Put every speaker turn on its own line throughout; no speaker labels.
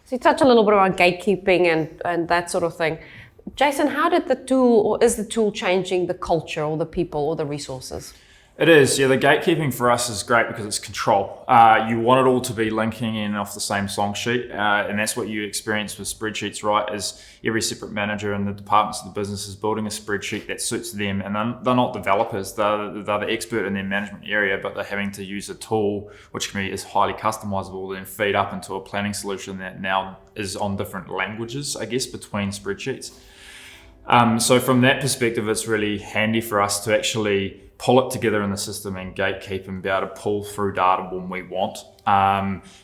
So you touch a little bit about gatekeeping and that sort of thing. Jason, how did the tool, or is the tool changing the culture or the people or the resources?
It is, yeah. The gatekeeping for us is great because it's control. You want it all to be linking in off the same song sheet, and that's what you experience with spreadsheets, right? Is every separate manager in the departments of the business is building a spreadsheet that suits them, and they're not developers. They're the expert in their management area, but they're having to use a tool which can be is highly customizable, then feed up into a planning solution that now is on different languages, I guess, between spreadsheets. So from that perspective, it's really handy for us to actually pull it together in the system and gatekeep and be able to pull through data when we want.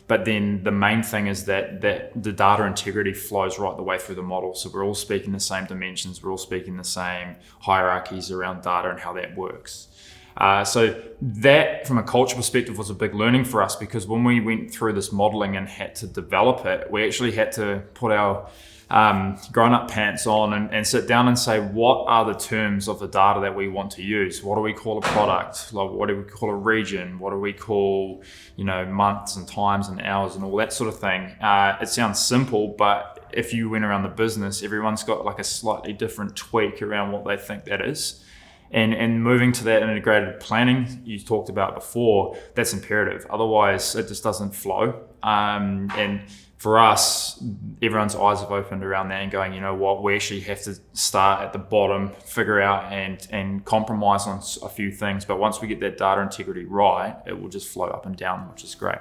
But then the main thing is that the data integrity flows right the way through the model. So we're all speaking the same dimensions, we're all speaking the same hierarchies around data and how that works. So that, from a culture perspective, was a big learning for us, because when we went through this modeling and had to develop it, we actually had to put our grown-up pants on and sit down and say, what are the terms of the data that we want to use? What do we call a product? Like, what do we call a region? What do we call, months and times and hours and all that sort of thing? It sounds simple, but if you went around the business, everyone's got like a slightly different tweak around what they think that is. And moving to that integrated planning you talked about before, that's imperative. Otherwise, it just doesn't flow. And for us, everyone's eyes have opened around that and going, you know what, we actually have to start at the bottom, figure out and compromise on a few things. But once we get that data integrity right, it will just flow up and down, which is great.